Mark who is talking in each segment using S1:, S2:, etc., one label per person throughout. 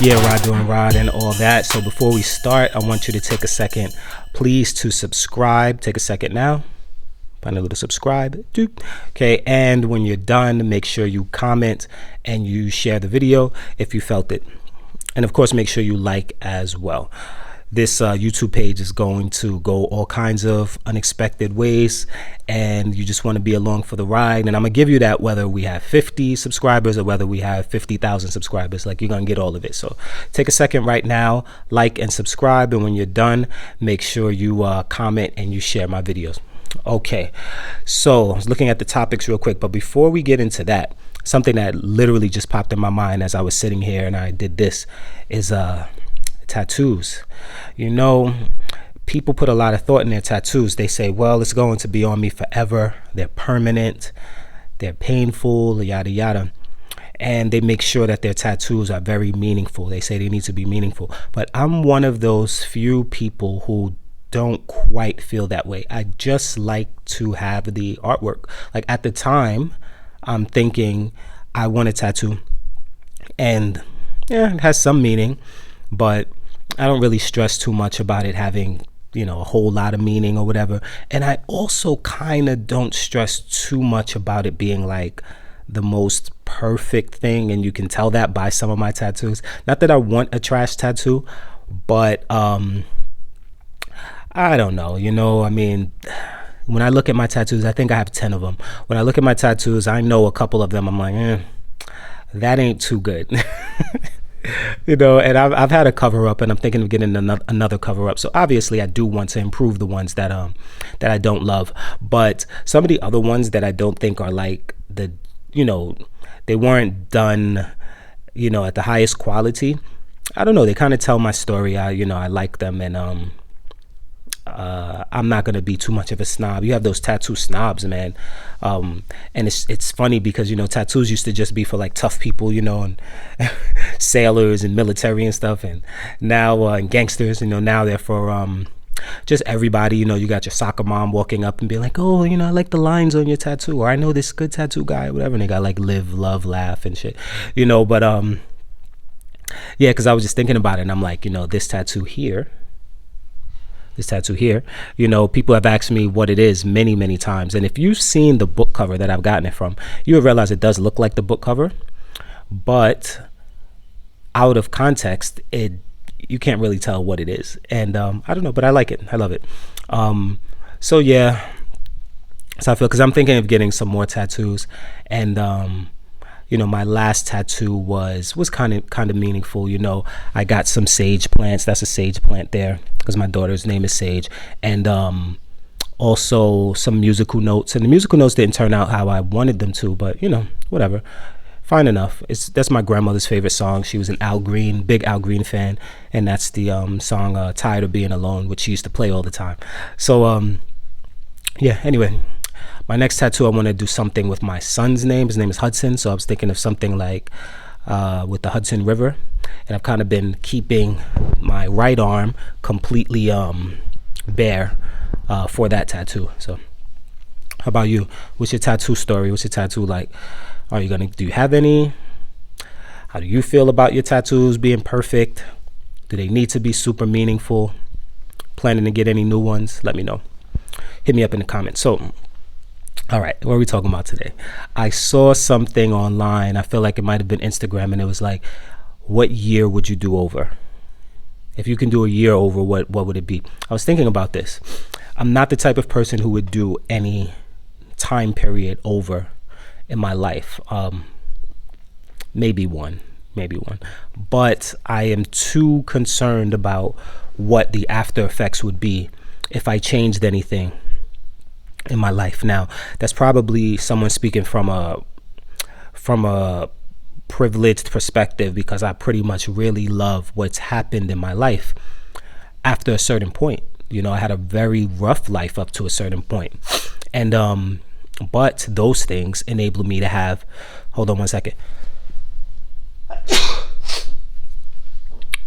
S1: Yeah, ride doing ride and all that. So before we start, I want you to take a second, please, to subscribe. Take a second now. Find a little subscribe. Okay, and when you're done, make sure you comment and you share the video if you felt it. And of course, make sure you like as well. This YouTube page is going to go all kinds of unexpected ways, and you just want to be along for the ride. And I'm going to give you that whether we have 50 subscribers or whether we have 50,000 subscribers. Like, you're going to get all of it. So take a second right now, like and subscribe. And when you're done, make sure you comment and you share my videos. Okay, so I was looking at the topics real quick, but before we get into that, something that literally just popped in my mind as I was sitting here and I did this is tattoos. You know, people put a lot of thought in their tattoos. They say, well, it's going to be on me forever. They're permanent. They're painful, yada, yada. And they make sure that their tattoos are very meaningful. They say they need to be meaningful. But I'm one of those few people who don't quite feel that way. I just like to have the artwork. Like, at the time, I'm thinking I want a tattoo. And yeah, it has some meaning, but I don't really stress too much about it having, you know, a whole lot of meaning or whatever. And I also kind of don't stress too much about it being like the most perfect thing. And you can tell that by some of my tattoos. Not that I want a trash tattoo, but I don't know, you know, I mean, when I look at my tattoos, I think I have 10 of them. When I look at my tattoos, I know a couple of them. I'm like, that ain't too good. You know, and I've had a cover up, and I'm thinking of getting another cover up. So obviously I do want to improve the ones that I don't love, but some of the other ones that I don't think are like the, you know, they weren't done, you know, at the highest quality. I don't know. They kind of tell my story. I like them, and I'm not going to be too much of a snob. You have those tattoo snobs, man. And it's funny because, you know, tattoos used to just be for like tough people, you know, and sailors and military and stuff. And now, and gangsters, you know, now they're for just everybody. You know, you got your soccer mom walking up and be like, oh, you know, I like the lines on your tattoo, or I know this good tattoo guy, or whatever. And they got like live, love, laugh and shit, you know. But yeah, because I was just thinking about it, and I'm like, you know, this tattoo here, you know, people have asked me what it is many, many times. And if you've seen the book cover that I've gotten it from, you will realize it does look like the book cover, but out of context, you can't really tell what it is. And I don't know, but I like it. I love it. So yeah, so I feel, because I'm thinking of getting some more tattoos, and you know, my last tattoo was kind of meaningful. You know, I got some sage plants. That's a sage plant there because my daughter's name is Sage. And also some musical notes. And the musical notes didn't turn out how I wanted them to, but, you know, whatever. Fine enough. That's my grandmother's favorite song. She was an big Al Green fan. And that's the song Tired of Being Alone, which she used to play all the time. So, yeah, anyway. My next tattoo, I want to do something with my son's name. His name is Hudson. So I was thinking of something like with the Hudson River. And I've kind of been keeping my right arm completely bare for that tattoo. So how about you? What's your tattoo story? What's your tattoo like? Do you have any? How do you feel about your tattoos being perfect? Do they need to be super meaningful? Planning to get any new ones? Let me know. Hit me up in the comments. So, all right, what are we talking about today? I saw something online. I feel like it might have been Instagram, and it was like, what year would you do over? If you can do a year over, what would it be? I was thinking about this. I'm not the type of person who would do any time period over in my life. Maybe one. But I am too concerned about what the after effects would be if I changed anything in my life. Now, that's probably someone speaking from a privileged perspective, because I pretty much really love what's happened in my life after a certain point. You know, I had a very rough life up to a certain point. And but those things enabled me to have, hold on one second.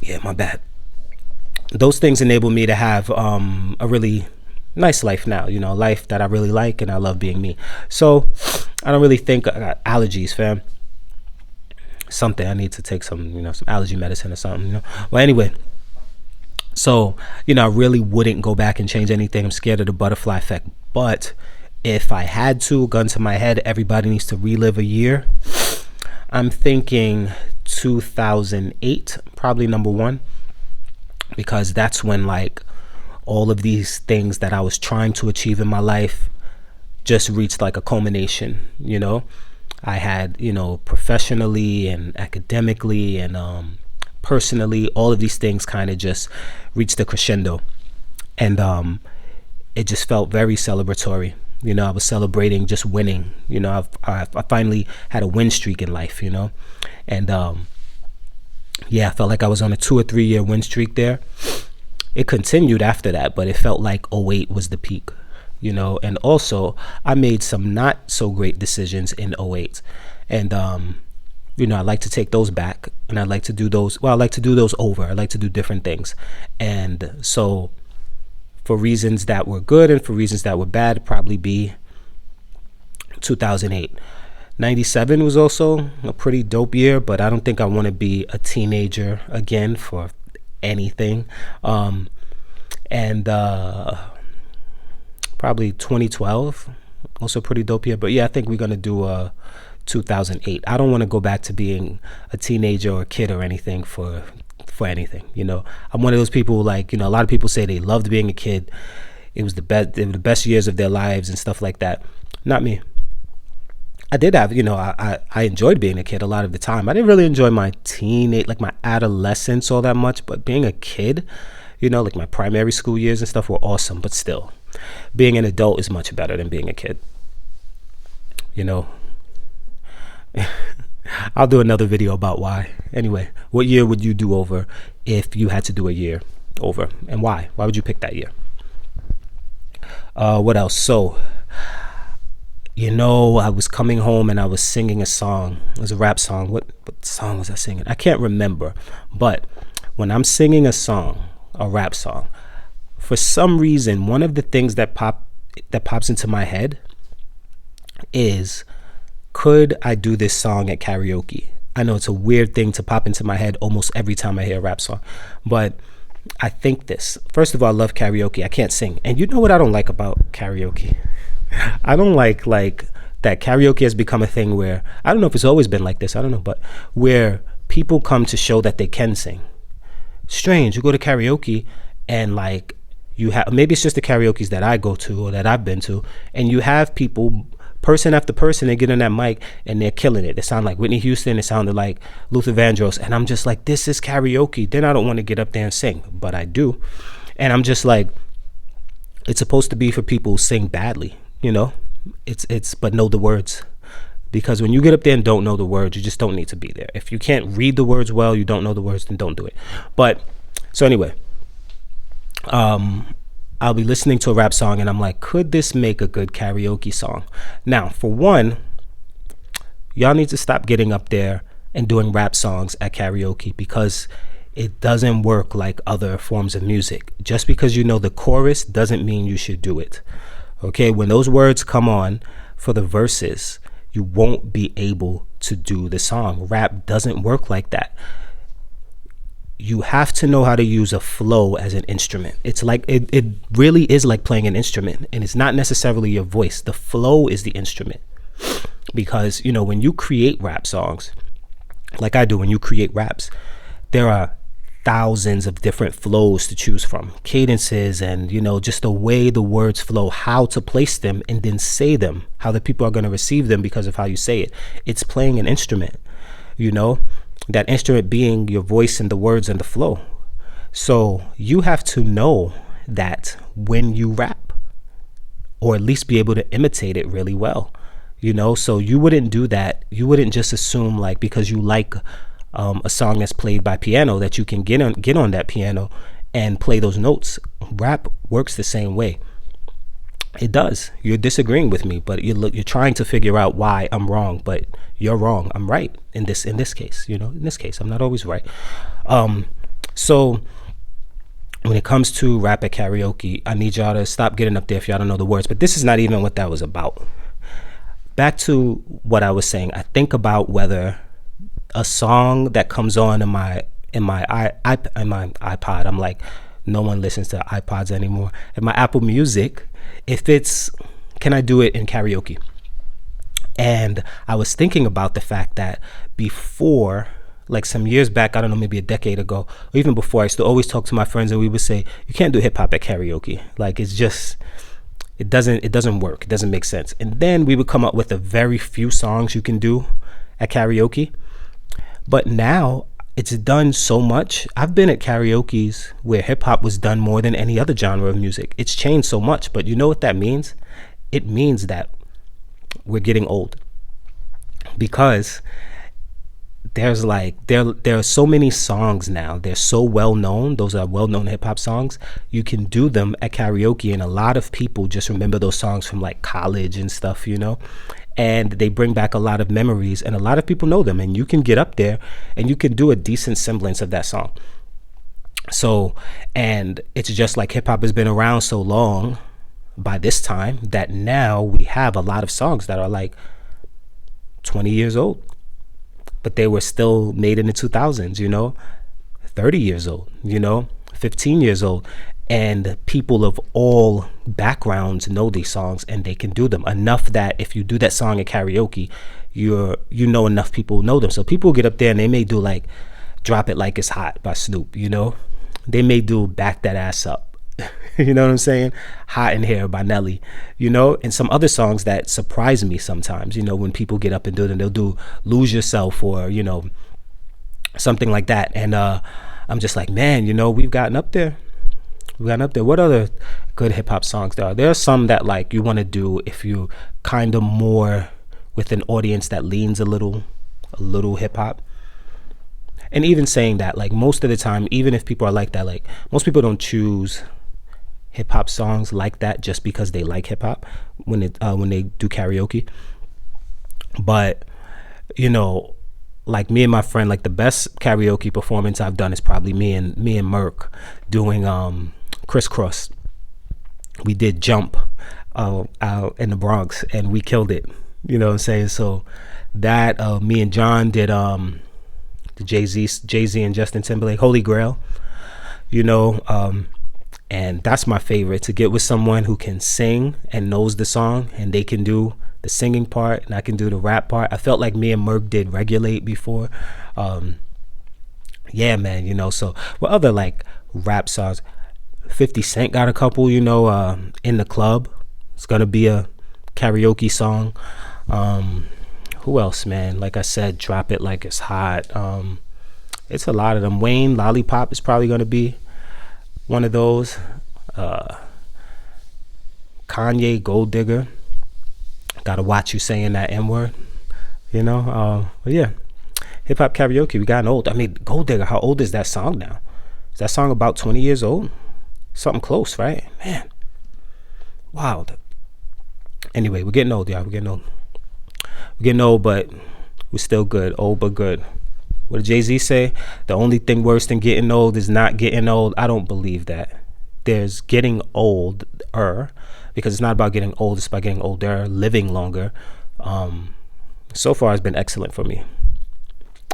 S1: Yeah, my bad. Those things enable me to have a really nice life now, you know, a life that I really like, and I love being me. So I don't really think I got allergies, fam. something. I need to take some, some allergy medicine or something. Well, anyway, so, I really wouldn't go back and change anything. I'm scared of the butterfly effect. But if I had to, gun to my head, everybody needs to relive a year. I'm thinking 2008, probably number one, because that's when like all of these things that I was trying to achieve in my life just reached like a culmination. I had, professionally and academically and personally, all of these things kind of just reached a crescendo, and it just felt very celebratory. I was celebrating just winning. I finally had a win streak in life. And I felt like I was on a 2 or 3 year win streak there. It continued after that, but it felt like '08 was the peak. And also I made some not so great decisions in '08, and I'd like to take those back, and I'd like to do those. Well, I like to do those over. I like to do different things. And so for reasons that were good and for reasons that were bad, probably be 2008. 97 was also a pretty dope year, but I don't think I want to be a teenager again for anything. And probably 2012, also pretty dope year. But yeah, I think we're going to do 2008. I don't want to go back to being a teenager or a kid or anything for anything. I'm one of those people who, like, a lot of people say they loved being a kid. It was the best. They were the best years of their lives and stuff like that. Not me. I did have, I enjoyed being a kid a lot of the time. I didn't really enjoy my my adolescence all that much, but being a kid, like my primary school years and stuff were awesome. But still, being an adult is much better than being a kid. I'll do another video about why. Anyway, what year would you do over if you had to do a year over, and why? Why would you pick that year? What else? So, I was coming home and I was singing a song. It was a rap song. What song was I singing? I can't remember. But when I'm singing a song, a rap song, for some reason, one of the things that pops into my head is, could I do this song at karaoke? I know it's a weird thing to pop into my head almost every time I hear a rap song, but I think this. First of all, I love karaoke. I can't sing. And you know what I don't like about karaoke? I don't like that karaoke has become a thing where, I don't know if it's always been like this, I don't know, but where people come to show that they can sing. Strange. You go to karaoke and like you have, maybe it's just the karaoke's that I go to or that I've been to, and you have people, person after person, they get on that mic and they're killing it. They sound like Whitney Houston, it sounded like Luther Vandross, and I'm just like, this is karaoke. Then I don't want to get up there and sing, but I do. And I'm just like, it's supposed to be for people who sing badly. It's but know the words, because when you get up there and don't know the words, you just don't need to be there. If you can't read the words well, you don't know the words, then don't do it. But so anyway, I'll be listening to a rap song and I'm like, could this make a good karaoke song? Now, for one, y'all need to stop getting up there and doing rap songs at karaoke, because it doesn't work like other forms of music. Just because you know the chorus doesn't mean you should do it. Okay, when those words come on for the verses, you won't be able to do the song. Rap doesn't work like that. You have to know how to use a flow as an instrument. It's like, it really is like playing an instrument, and it's not necessarily your voice. The flow is the instrument. Because, when you create rap songs, like I do, when you create raps, there are thousands of different flows to choose from, cadences, and just the way the words flow, how to place them and then say them, how the people are going to receive them because of how you say it. It's playing an instrument, that instrument being your voice and the words and the flow. So you have to know that when you rap, or at least be able to imitate it really well, so you wouldn't do that. You wouldn't just assume, like, because you like a song that's played by piano, that you can get on that piano and play those notes. Rap works the same way. It does. You're disagreeing with me, but you're trying to figure out why I'm wrong, but you're wrong. I'm right in this case. In this case, I'm not always right. So when it comes to rap at karaoke, I need y'all to stop getting up there if y'all don't know the words. But this is not even what that was about. Back to what I was saying. I think about whether a song that comes on in my iPod. I'm like, no one listens to iPods anymore. In my Apple Music, if it's, can I do it in karaoke? And I was thinking about the fact that before, like some years back, I don't know, maybe a decade ago, or even before, I used to always talk to my friends and we would say, you can't do hip hop at karaoke. Like, it's just, it doesn't work. It doesn't make sense. And then we would come up with a very few songs you can do at karaoke. But now it's done so much. I've been at karaoke's where hip hop was done more than any other genre of music. It's changed so much, but you know what that means? It means that we're getting old, because there's like there are so many songs now. They're so well known. Those are well known hip hop songs. You can do them at karaoke, and a lot of people just remember those songs from like college and stuff, you know. And they bring back a lot of memories, and a lot of people know them. And you can get up there and you can do a decent semblance of that song. So, and it's just like hip hop has been around so long by this time that now we have a lot of songs that are like 20 years old, but they were still made in the 2000s, you know, 30 years old, you know, 15 years old. And people of all backgrounds know these songs, and they can do them enough that if you do that song at karaoke, you know enough people know them. So people get up there and they may do like Drop It Like It's Hot by Snoop, you know. They may do Back That Ass Up. You know what I'm saying? Hot in Here by Nelly, you know, and some other songs that surprise me sometimes, you know, when people get up and do it, and they'll do Lose Yourself or, you know, something like that. And I'm just like, man, you know, we've gotten up there. What other good hip hop songs there are? There are some that like you want to do if you kind of more with an audience that leans a little hip hop. And even saying that, like most of the time, even if people are like that, like most people don't choose hip hop songs like that just because they like hip hop when they do karaoke. But you know, like me and my friend, like the best karaoke performance I've done is probably me and Merc doing Crisscross. We did Jump out in the Bronx, and we killed it. You know what I'm saying? So that me and John did the Jay-Z and Justin Timberlake, Holy Grail. You know, and that's my favorite, to get with someone who can sing and knows the song, and they can do the singing part and I can do the rap part. I felt like me and Merc did Regulate before. Yeah, man, you know. So what other like rap songs? 50 Cent got a couple, you know, In the Club. It's gonna be a karaoke song. Who else, man? Like I said, Drop It Like It's Hot. It's a lot of them. Wayne, Lollipop is probably gonna be one of those. Kanye, Gold Digger. Gotta watch you saying that N-word, you know. But yeah, hip hop karaoke, we gotten old. I mean, Gold Digger, how old is that song now? Is that song about 20 years old? Something close, right? Man, wow. Anyway, we're getting old, y'all. We're getting old, but we're still good. Old but good. What did Jay-Z say? The only thing worse than getting old is not getting old. I don't believe that. There's getting older, because it's not about getting old, it's about getting older, living longer. So far, it's been excellent for me.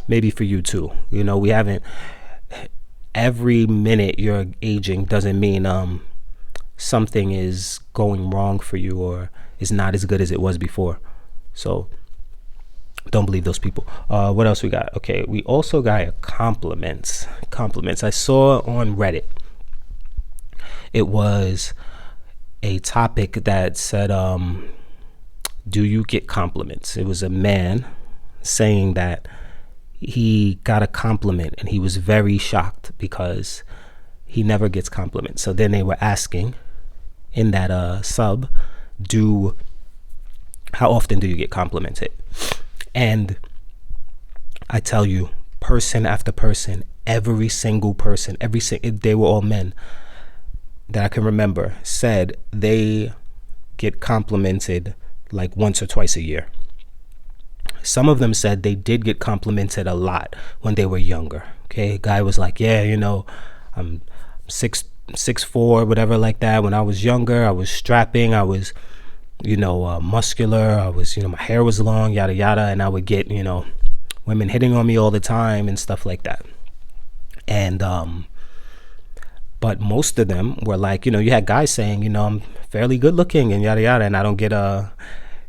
S1: Maybe for you too. You know, we haven't. Every minute you're aging doesn't mean something is going wrong for you or is not as good as it was before. So don't believe those people. What else we got? Okay, we also got compliments. I saw on Reddit, it was a topic that said, do you get compliments? It was a man saying that he got a compliment and he was very shocked because he never gets compliments. So then they were asking in that sub, how often do you get complimented? And I tell you, person after person, every single person, they were all men that I can remember, said they get complimented like once or twice a year. Some of them said they did get complimented a lot when they were younger. Okay, a guy was like, yeah, you know, I'm 6'4", whatever like that. When I was younger, I was strapping, I was, you know, muscular, I was, you know, my hair was long, yada yada, and I would get, you know, women hitting on me all the time and stuff like that. And but most of them were like, you had guys saying, I'm fairly good looking and yada yada, and I don't get no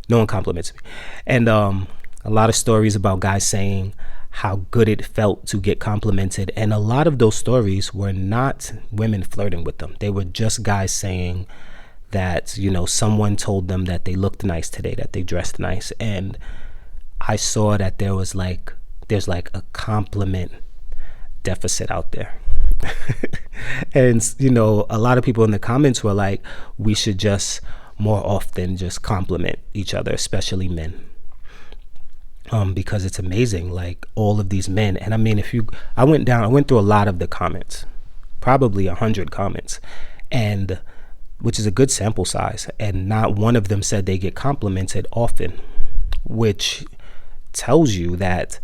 S1: one compliments me. And a lot of stories about guys saying how good it felt to get complimented, and a lot of those stories were not women flirting with them. They were just guys saying that, someone told them that they looked nice today, that they dressed nice. And I saw that there's like a compliment deficit out there. And a lot of people in the comments were like, we should just more often just compliment each other, especially men, because it's amazing, like all of these men. And I mean, I went through a lot of the comments, probably 100 comments, and which is a good sample size, and not one of them said they get complimented often, which tells you that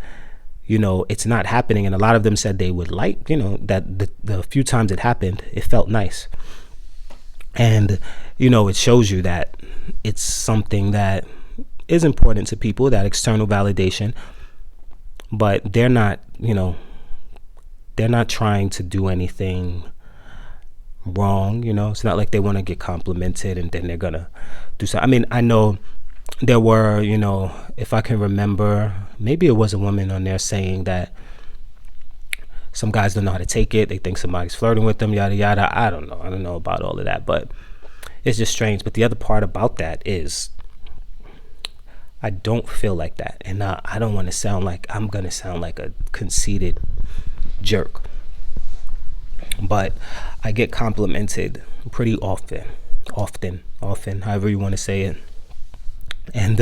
S1: it's not happening. And a lot of them said they would like, that the few times it happened, it felt nice. And it shows you that it's something that is important to people, that external validation, but they're not trying to do anything wrong. It's not like they want to get complimented and then they're gonna do something. I mean, I know there were, if I can remember, maybe it was a woman on there saying that some guys don't know how to take it. They think somebody's flirting with them, yada, yada. I don't know about all of that, but it's just strange. But the other part about that is I don't feel like that. And I don't want to sound like I'm going to sound like a conceited jerk. But I get complimented pretty often, however you want to say it. And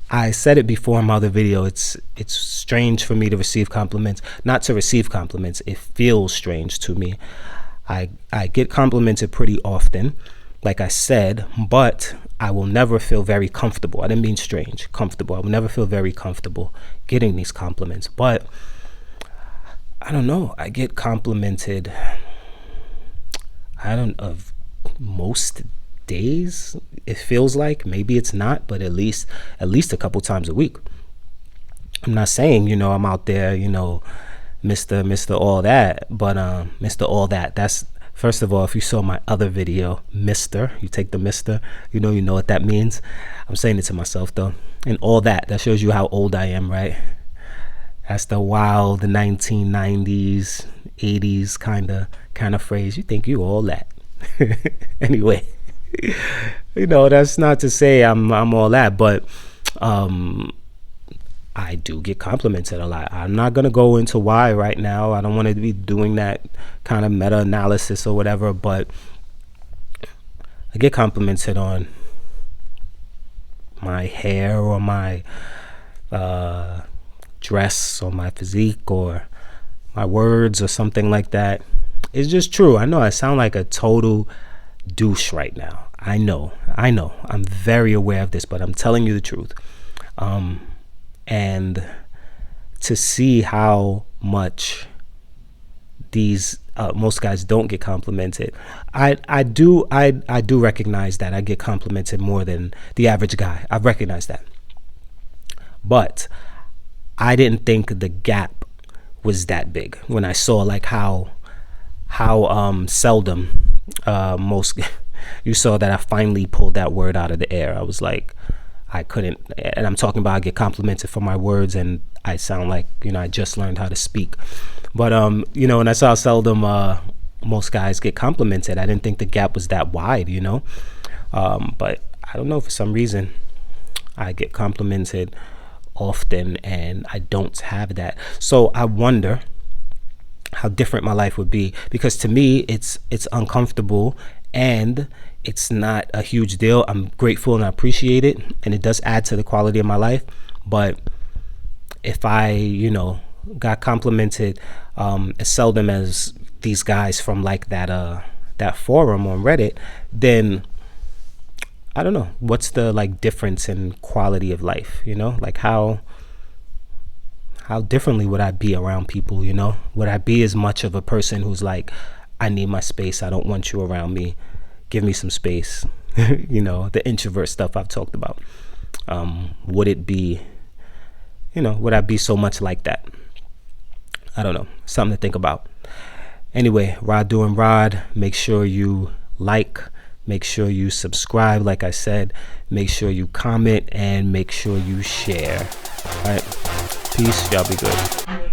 S1: I said it before in my other video, it's strange for me to receive compliments. Not to receive compliments, it feels strange to me. I get complimented pretty often, like I said, but I will never feel very comfortable. I didn't mean strange, comfortable. I will never feel very comfortable getting these compliments. But I don't know, I get complimented, of most days, it feels like. Maybe it's not, but at least a couple times a week. I'm not saying I'm out there Mr. all that, but Mr. all that, that's, first of all, if you saw my other video, Mr., you take the Mr., you know what that means. I'm saying it to myself though. And all that shows you how old I am, right? That's the 1990s 80s kind of phrase. You think you all that. Anyway, that's not to say I'm all that, but I do get complimented a lot. I'm not gonna go into why right now. I don't want to be doing that kind of meta-analysis or whatever, but I get complimented on my hair or my dress or my physique or my words or something like that. It's just true. I know I sound like a total douche right now. I know. I'm very aware of this, but I'm telling you the truth. And to see how much these most guys don't get complimented, I do recognize that I get complimented more than the average guy. I recognize that, but I didn't think the gap was that big when I saw like how seldom most you saw that I finally pulled that word out of the air. I was like, I couldn't, and I'm talking about I get complimented for my words and I sound like I just learned how to speak. But when I saw how seldom most guys get complimented, I didn't think the gap was that wide, but I don't know, for some reason I get complimented often and I don't have that. So I wonder how different my life would be, because to me it's uncomfortable and it's not a huge deal. I'm grateful and I appreciate it, and it does add to the quality of my life. But if I got complimented as seldom as these guys from like that forum on Reddit, then I don't know what's the like difference in quality of life, like how differently would I be around people? Would I be as much of a person who's like, I need my space, I don't want you around me, give me some space? The introvert stuff I've talked about. Would it be would I be so much like that? I don't know. Something to think about. Anyway, Rod doing Rod. Make sure you like. Make sure you subscribe. Like I said, make sure you comment and make sure you share. All right. Peace. Y'all be good.